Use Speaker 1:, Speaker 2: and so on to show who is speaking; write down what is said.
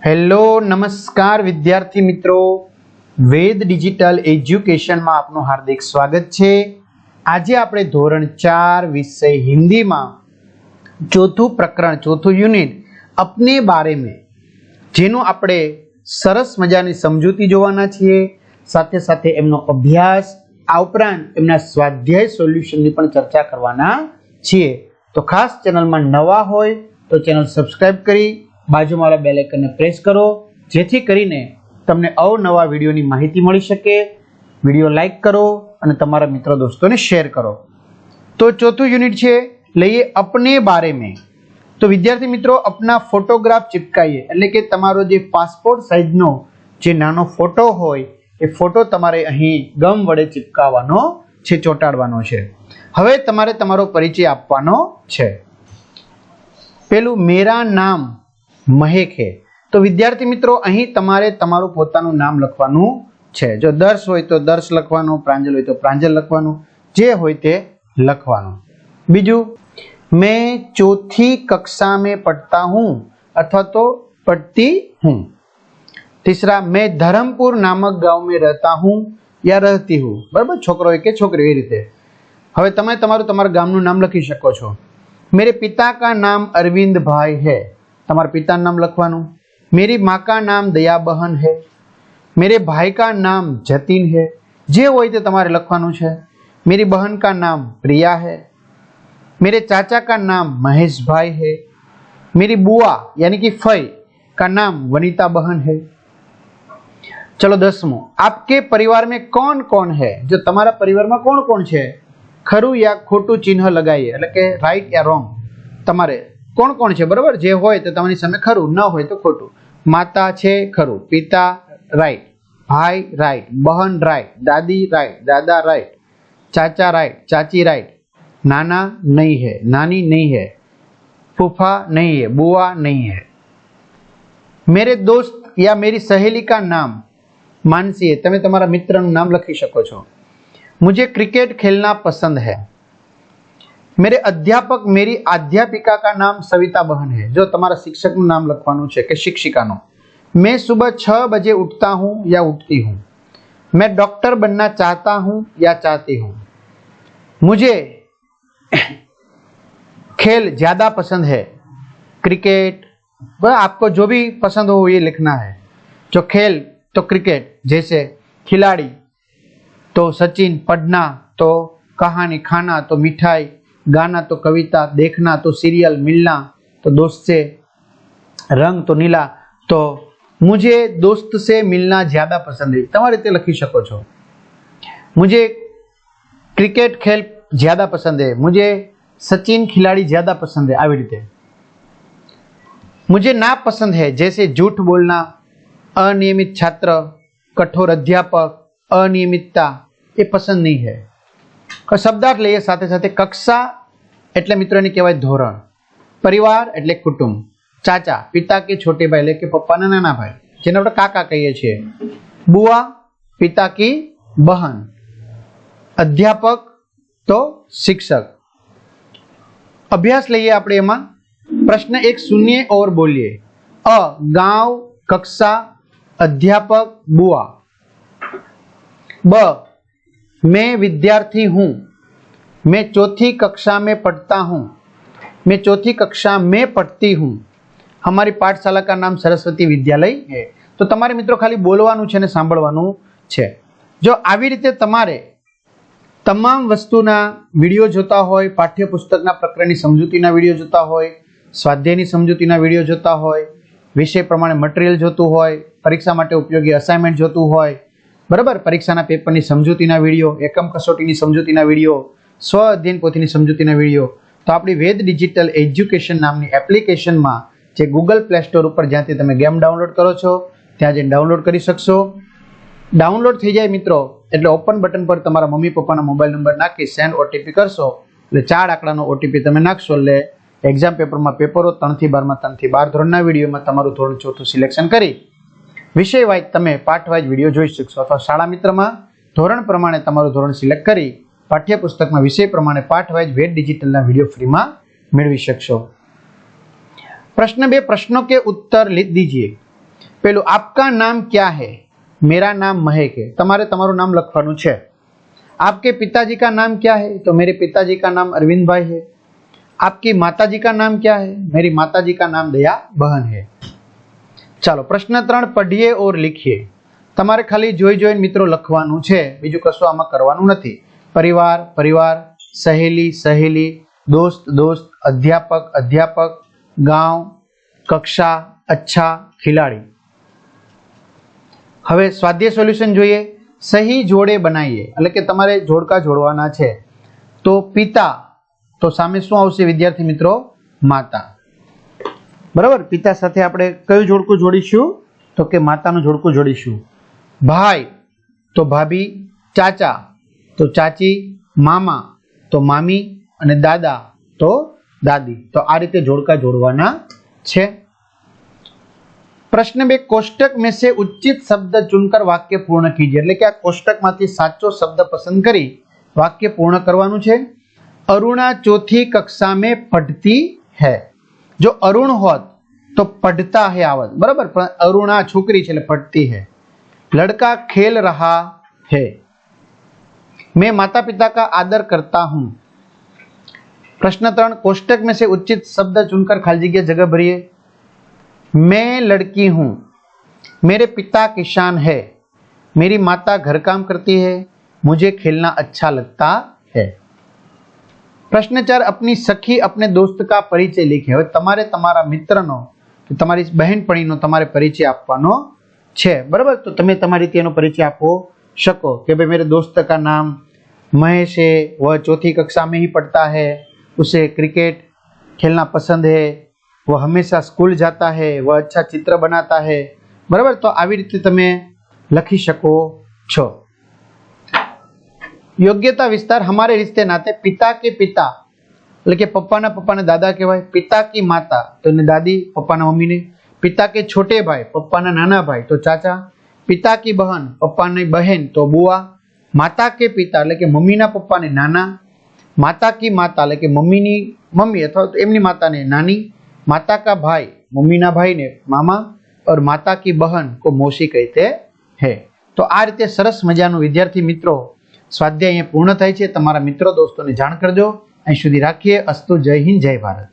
Speaker 1: Hello નમસ્કાર વિદ્યાર્થી મિત્રો, વેદ ડિજિટલ એજ્યુકેશનમાં આપનું હાર્દિક સ્વાગત છે। આજે આપણે ધોરણ 4 વિષય હિન્દીમાં ચોથું પ્રકરણ ચોથું યુનિટ अपने बारे में જેનું આપણે સરસ મજાની સમજૂતી જોવાના છીએ, સાથે સાથે એમનો અભ્યાસ, આ ઉપરાંત એમના સ્વાધ્યાય સોલ્યુશનની પણ ચર્ચા કરવાના છીએ। તો ખાસ ચેનલમાં નવા હોય તો ચેનલ સબસ્ક્રાઇબ કરી બાજુમાં વાળા બેલ આઇકનને પ્રેસ કરો, જેથી કરીને તમને અવનવા વિડીયોની માહિતી મળી શકે। વિડીયો લાઈક કરો અને તમારા મિત્રો દોસ્તોને શેર કરો। તો ચોથું યુનિટ છે, લઈએ अपने बारे में। तो विद्यार्थी मित्रों अपना फोटोग्राफ चिपकाइए, એટલે કે તમારો જે પાસપોર્ટ સાઈઝનો જે નાનો ફોટો હોય એ ફોટો તમારે અહીં ગમ વડે ચિપકાવવાનો છે, ચોંટાડવાનો છે। હવે તમારે તમારો પરિચય આપવાનો છે। પેલું મેરા નામ મહેક है। तो विद्यार्थी मित्रों અહીં તમારે તમારું પોતાનું નામ લખવાનું છે। જો દર્શ હોય તો દર્શ લખવાનું, પ્રાંજલ હોય તો પ્રાંજલ લખવાનું, જે હોય તે લખવાનું। બીજું, मैं चौथी कक्षा में पढ़ता हूँ अथवा तो पढ़ती हूँ। तीसरा, मैं धर्मपुर नामक गांव में रहता हूँ या रहती हूँ। बराबर, छोकरो के छोकरी ए रीते। હવે તમે તમારું તમારા ગામનું નામ લખી શકો છો। मेरे पिता का नाम अरविंद भाई है, તમારા પિતાનું નામ લખવાનું। मेरी माँ का नाम दया बहन है। मेरे भाई का नाम जतिन है, જે હોય તે તમારે લખવાનું છે। मेरी बहन का नाम प्रिया है। मेरे चाचा का नाम महेश भाई है। मेरी बुआ यानी कि फई का नाम वनिता बहन है। चलो 10वां, आपके परिवार में कौन कौन है। जो तुम्हारा परिवार में कौन कौन है, खरू या खोटू चिन्ह लगाइए, એટલે કે રાઈટ या રોંગ તમારે કોણ કોણ છે। બરાબર, જે હોય તો તમારી સામે ખરું, ન હોય તો ખોટું। માતા છે ખરું, પિતા રાઈટ, ભાઈ રાઈટ, બહન રાઈટ, દાદી રાઈટ, દાદા રાઈટ, ચાચા રાઈટ, ચાચી રાઈટ, नाना नहीं है, नानी नहीं है, फूफा नहीं है, बुआ नहीं है। मेरे दोस्त या मेरी सहेली का नाम मानसी है, तमे तुम्हारा मित्र नाम लखी सको छो। मुझे क्रिकेट खेलना पसंद है। मेरे अध्यापक मेरी अध्यापिका का नाम सविता बहन है, जो तुम्हारा शिक्षक नाम लखवानुं छे के शिक्षिका नो। मैं सुबह 6 बजे उठता हूँ या उठती हूँ। मैं डॉक्टर बनना चाहता हूँ या चाहती हूँ। मुझे खेल ज्यादा पसंद है, क्रिकेट। आपको जो भी पसंद हो ये लिखना है। जो खेल तो क्रिकेट, जैसे खिलाड़ी तो सचिन, पढ़ना तो कहानी, खाना तो मिठाई, गाना तो कविता, देखना तो सीरियल, मिलना तो दोस्त से, रंग तो नीला। तो मुझे दोस्त से मिलना ज्यादा पसंद है, तमारे ते लखी सको छो। मुझे क्रिकेट खेल ज्यादा पसंद है, मुझे सचिन खिलाड़ी ज्यादा पसंद है, આવી રીતે। मुझे ना पसंद है, जैसे झूठ बोलना, अनियमित छात्र, कठोर अध्यापक, अनियमितता, ये पसंद नहीं है। शब्दार्थ લઈએ સાથે સાથે। કક્ષા એટલે મિત્રોને કહેવાય ધોરણ, પરિવાર એટલે કુટુંબ, ચાચા પિતા કે છોટે ભાઈ એટલે કે પપ્પાના નાના ભાઈ, જેને આપણે કાકા કહીએ છીએ, બુઆ પિતા की बहन, अध्यापक तो शिक्षक। अभ्यास લઈએ આપણે એમાં। प्रश्न 1 सुनिए और बोलिए। अ, गांव, कक्षा, अध्यापक, बुआ। ब, मैं विद्यार्थी हूँ। मैं चौथी कक्षा में पढ़ता हूँ। मैं चौथी कक्षा में पढ़ती हूँ। हमारी पाठशाला का नाम सरस्वती विद्यालय है। तो તમારે મિત્રો ખાલી બોલવાનું છે ને સાંભળવાનું છે। જો આવી રીતે તમારે તમામ વસ્તુના વિડીયો જોતા હોય, પાઠ્યપુસ્તકના પ્રકરણની સમજૂતીના વિડીયો જોતા હોય, સ્વાધ્યાયની સમજૂતીના વિડીયો જોતા હોય, વિષય પ્રમાણે મટીરિયલ જોતું હોય, પરીક્ષા માટે ઉપયોગી અસાઇનમેન્ટ જોતું હોય, બરાબર, પરીક્ષાના પેપરની સમજૂતીના વિડીયો, એકમ કસોટીની સમજૂતીના વિડીયો, સ્વ અધ્યયન પોથીની સમજૂતીના વિડીયો, તો આપણી વેદ ડિજિટલ એજ્યુકેશન નામની એપ્લિકેશનમાં જે ગૂગલ પ્લે સ્ટોર ઉપર જ્યાંથી તમે ગેમ ડાઉનલોડ કરો છો ત્યાં જઈને ડાઉનલોડ કરી શકશો। ડાઉનલોડ થઈ જાય મિત્રો એટલે ઓપન બટન પર તમારા મમ્મી પપ્પાના મોબાઈલ નંબર નાખી સેન્ડ ઓટીપી કરશો એટલે 4 આંકડાનો ઓટીપી તમે નાખશો એટલે એક્ઝામ પેપરમાં પેપરો 3 થી 12 માં 3 થી 12 ધોરણના વિડીયોમાં તમારું ધોરણ 4 સિલેક્શન કરી વિષય વાઇઝ તમે પાઠ વાઇઝ વિડીયો જોઈ શકશો, અથવા શાળા મિત્રમાં ધોરણ પ્રમાણે તમારું ધોરણ સિલેક્ટ કરી પાઠ્યપુસ્તકમાં વિષય પ્રમાણે પાઠ વાઇઝ વેદ ડિજિટલના વિડીયો ફ્રીમાં મેળવી શકશો। प्रश्न 2, प्रश्नों के उत्तर लिख दीजिए। પેલું આપકા નામ क्या है? मेरा नाम महक है. તમારે તમારું નામ લખવાનું છે. आपके पिताजी का नाम क्या है? तो मेरे पिताजी का नाम अरविंद भाई है. आपकी माताजी का नाम क्या है? मेरी माताजी का नाम दया बहन है. ચાલો પ્રશ્ન 3 પઢીએ ઓર લીખીએ. તમારે ખાલી જોઈને મિત્રો લખવાનું છે, બીજું કશું આમાં કરવાનું નથી. પરિવાર પરિવાર, સહેલી સહેલી, दोस्त दोस्त, अध्यापक अध्यापक, गांव, कक्षा, अच्छा, खिलाड़ी. હવે સ્વાધ્યાય સોલ્યુશન જોઈએ. સહી જોડે બનાવીએ એટલે કે તમારે જોડકા જોડવાના છે. તો પિતા, તો સામે શું આવશે વિદ્યાર્થી મિત્રો? માતા. બરાબર, પિતા સાથે આપણે કયું જોડકું જોડીશું? તો કે માતાનું જોડકું જોડીશું. ભાઈ તો ભાભી, ચાચા તો ચાચી, મામા તો મામી અને દાદા તો દાદી. તો આ રીતે જોડકા જોડવાના છે. प्रश्न 2 कोष्टक में से उचित शब्द चुनकर वाक्य पूर्ण कीजिए. એટલે કે આ કોષ્ટકમાંથી સાચો શબ્દ પસંદ કરી વાક્ય પૂર્ણ કરવાનું છે. અરુણા ચોથી કક્ષા में पढ़ती है. જો અરુણ હોત તો पढ़ता है આવત, બરાબર, પણ અરુણા છોકરી છે એટલે पढ़ती है. लड़का खेल रहा है. मैं माता पिता का आदर करता हूं. प्रश्न 3 कोष्टक में से उचित शब्द चुनकर खाली जगह जगह भरिए. मैं लड़की हूं. मेरे पिता किसान है. मेरी माता घर काम करती है. मुझे खेलना अच्छा लगता है. प्रश्न 4 अपनी सखी अपने दोस्त का परिचय लिखे. હવે તમારે તમારા મિત્રનો કે તમારી બહેનપણીનો તમારે પરિચય આપવાનો છે, બરાબર. તો તમે તમારી રીતે એનો પરિચય આપો શકો કે ભાઈ मेरे दोस्त का नाम महेश है, वह चौथी कक्षा में ही पढ़ता है, उसे क्रिकेट खेलना पसंद है, वह हमेशा स्कूल जाता है, वह अच्छा चित्र बनाता है, बराबर. तो આવી રીતે તમે લખી શકો છો. योग्यता विस्तार हमारे रिश्ते नाते पिता के पिता એટલે કે પપ્પાના પપ્પાને દાદા કહેવાય. પિતા की माता તો એને દાદી, પપ્પાના મમ્મીને. पिता के छोटे भाई पप्पाના નાના ભાઈ તો ચાચા. पिता की बहन પપ્પાની બહેન તો બુઆ. माता के पिता એટલે કે મમ્મીના પપ્પાને નાના. माता की माता એટલે કે મમ્મીની મમ્મી અથવા તો એમની માતાને નાની. माता का भाई मम्मीना भाई ने मामा और माता की बहन को मौसी कहते हैं. तो आ रीते सरस मजाનું विद्यार्थी मित्रों स्वाध्याय पूर्ण थाय छे. तमारा मित्रों दोस्तों ने जाण करजो. અહીં સુધી રાખીએ. અસ્તુ. જય હિન્દ, જય ભારત.